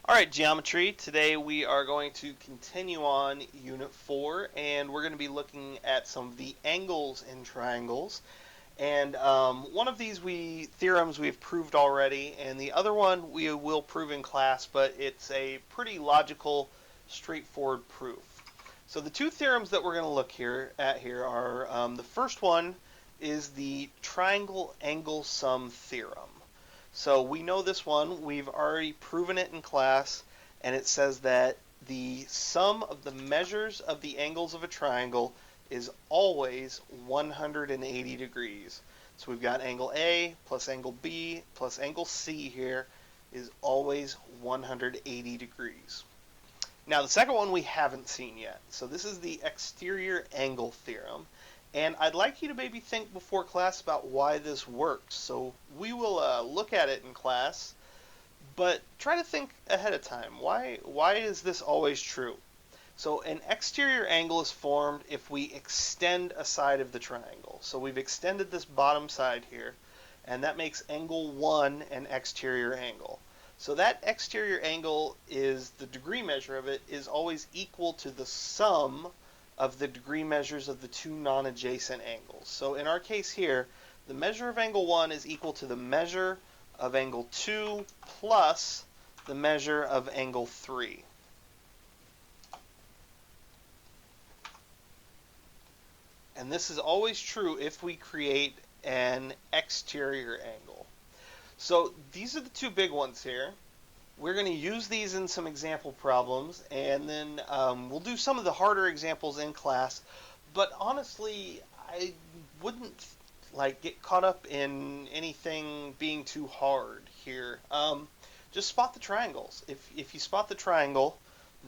Alright, geometry. Today we are going to continue on Unit 4, and we're going to be looking at some of the angles in triangles. And one of these theorems we've proved already, and the other one we will prove in class, but it's a pretty logical, straightforward proof. So the two theorems that we're going to look at here are, the first one is the triangle angle sum theorem. So we know this one, we've already proven it in class, and it says that the sum of the measures of the angles of a triangle is always 180 degrees. So we've got angle A plus angle B plus angle C here is always 180 degrees. Now the second one we haven't seen yet. So this is the exterior angle theorem. And I'd like you to maybe think before class about why this works. So we will look at it in class, but try to think ahead of time. Why is this always true? So an exterior angle is formed if we extend a side of the triangle. So we've extended this bottom side here, and that makes angle 1 an exterior angle. So that exterior angle is, the degree measure of it is always equal to the sum of the degree measures of the two non-adjacent angles. So in our case here, the measure of angle 1 is equal to the measure of angle 2 plus the measure of angle 3. And this is always true if we create an exterior angle. So these are the two big ones here. We're going to use these in some example problems, and then we'll do some of the harder examples in class. But honestly, I wouldn't get caught up in anything being too hard here. Just spot the triangles. If you spot the triangle,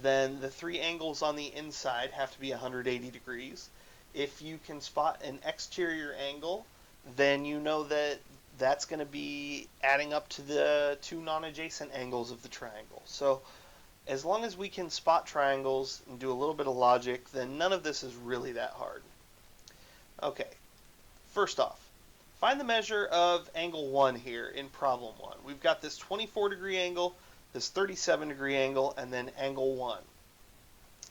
then the three angles on the inside have to be 180 degrees. If you can spot an exterior angle, then you know that that's going to be adding up to the two non-adjacent angles of the triangle. So as long as we can spot triangles and do a little bit of logic, then none of this is really that hard. Okay, first off, find the measure of angle 1 here in problem 1. We've got this 24 degree angle, this 37 degree angle, and then angle 1.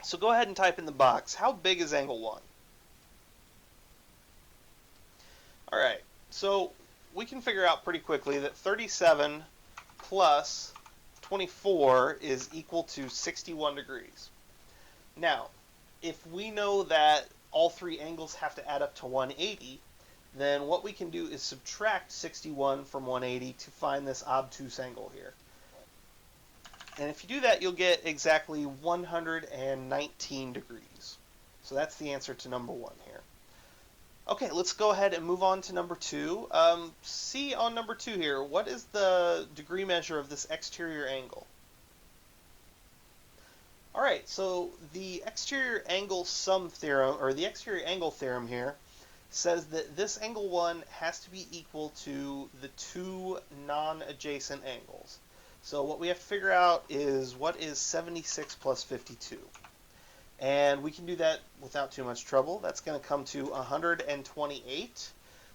So go ahead and type in the box, how big is angle 1? Alright, so we can figure out pretty quickly that 37 plus 24 is equal to 61 degrees. Now, if we know that all three angles have to add up to 180, then what we can do is subtract 61 from 180 to find this obtuse angle here. And if you do that, you'll get exactly 119 degrees. So that's the answer to number 1 here. Okay, let's go ahead and move on to number 2. See on number 2 here, what is the degree measure of this exterior angle? Alright, so the exterior angle sum theorem, or the exterior angle theorem here, says that this angle 1 has to be equal to the two non-adjacent angles. So what we have to figure out is what is 76 plus 52. And we can do that without too much trouble. That's going to come to 128,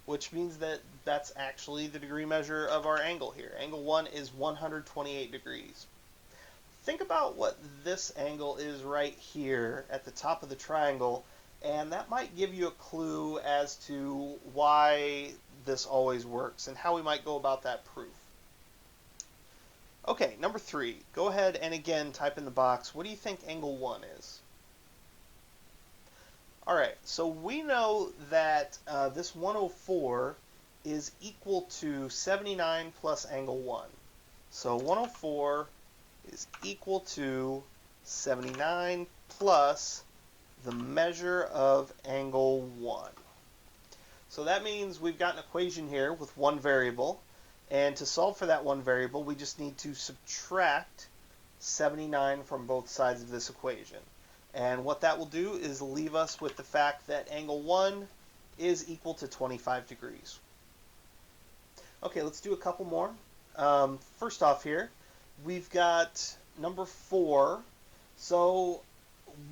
which means that that's actually the degree measure of our angle here. Angle 1 is 128 degrees. Think about what this angle is right here at the top of the triangle, and that might give you a clue as to why this always works and how we might go about that proof. Okay, number 3. Go ahead and again type in the box, what do you think angle 1 is? Alright, so we know that this 104 is equal to 79 plus angle 1. So 104 is equal to 79 plus the measure of angle 1. So that means we've got an equation here with one variable, and to solve for that one variable, we just need to subtract 79 from both sides of this equation. And what that will do is leave us with the fact that angle 1 is equal to 25 degrees. Okay, let's do a couple more. First off here, we've got number 4. So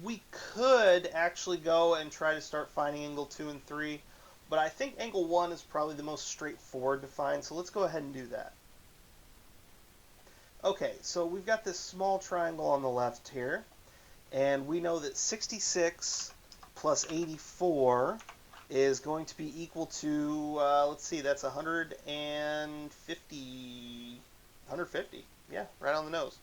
we could actually go and try to start finding angle 2 and 3, but I think angle 1 is probably the most straightforward to find, so let's go ahead and do that. Okay, so we've got this small triangle on the left here, and we know that 66 plus 84 is going to be equal to, let's see, that's 150. 150, yeah, right on the nose.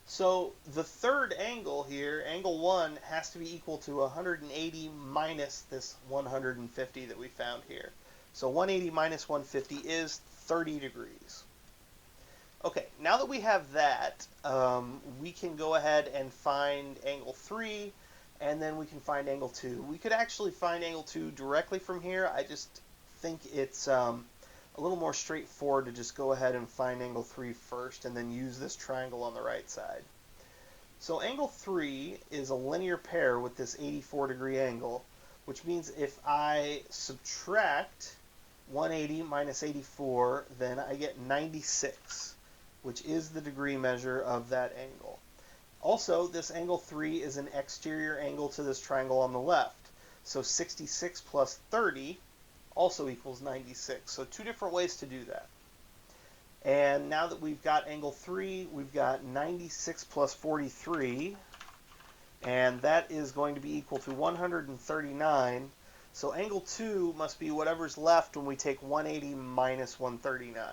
So the third angle here, angle 1, has to be equal to 180 minus this 150 that we found here. So 180 minus 150 is 30 degrees. Okay, now that we have that, we can go ahead and find angle 3, and then we can find angle 2. We could actually find angle 2 directly from here. I just think it's a little more straightforward to just go ahead and find angle 3 first, and then use this triangle on the right side. So angle 3 is a linear pair with this 84-degree angle, which means if I subtract 180 minus 84, then I get 96, which is the degree measure of that angle. Also, this angle 3 is an exterior angle to this triangle on the left. So 66 plus 30 also equals 96. So two different ways to do that. And now that we've got angle 3, we've got 96 plus 43, and that is going to be equal to 139. So angle 2 must be whatever's left when we take 180 minus 139.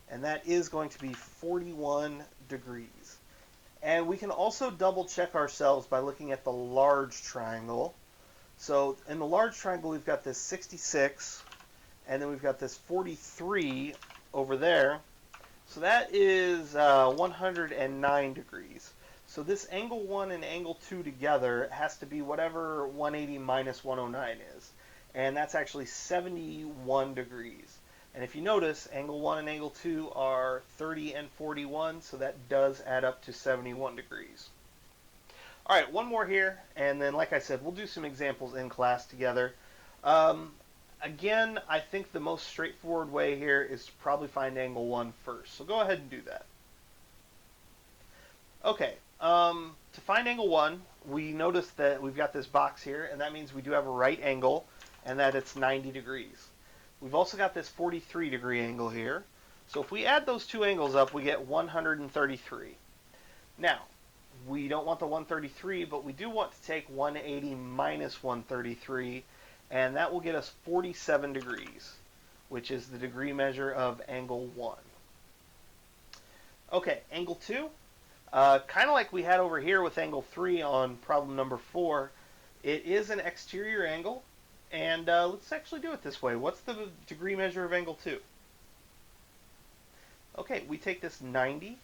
And that is going to be 41 degrees. And we can also double check ourselves by looking at the large triangle. So in the large triangle, we've got this 66, and then we've got this 43 over there. So that is 109 degrees. So this angle 1 and angle 2 together has to be whatever 180 minus 109 is. And that's actually 71 degrees. And if you notice, angle 1 and angle 2 are 30 and 41, so that does add up to 71 degrees. All right, one more here, and then like I said, we'll do some examples in class together. Again, I think the most straightforward way here is to probably find angle 1 first. So go ahead and do that. Okay, to find angle 1, we notice that we've got this box here, and that means we do have a right angle, and that it's 90 degrees. We've also got this 43-degree angle here. So if we add those two angles up, we get 133. Now, we don't want the 133, but we do want to take 180 minus 133, and that will get us 47 degrees, which is the degree measure of angle 1. Okay, angle 2, kind of like we had over here with angle 3 on problem number 4, it is an exterior angle, and let's actually do it this way. What's the degree measure of angle 2? Okay, we take this 90,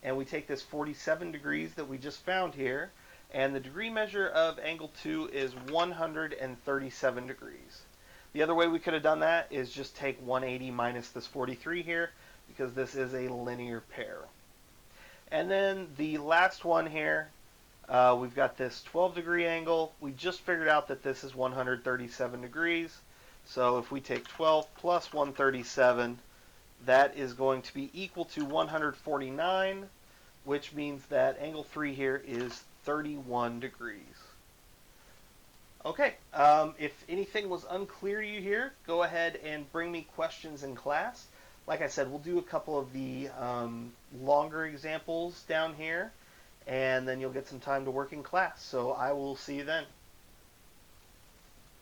and we take this 47 degrees that we just found here, and the degree measure of angle 2 is 137 degrees. The other way we could have done that is just take 180 minus this 43 here, because this is a linear pair. And then the last one here, we've got this 12-degree angle. We just figured out that this is 137 degrees. So if we take 12 plus 137, that is going to be equal to 149, which means that angle 3 here is 31 degrees. Okay, if anything was unclear to you here, go ahead and bring me questions in class. Like I said, we'll do a couple of the longer examples down here, and then you'll get some time to work in class. So I will see you then.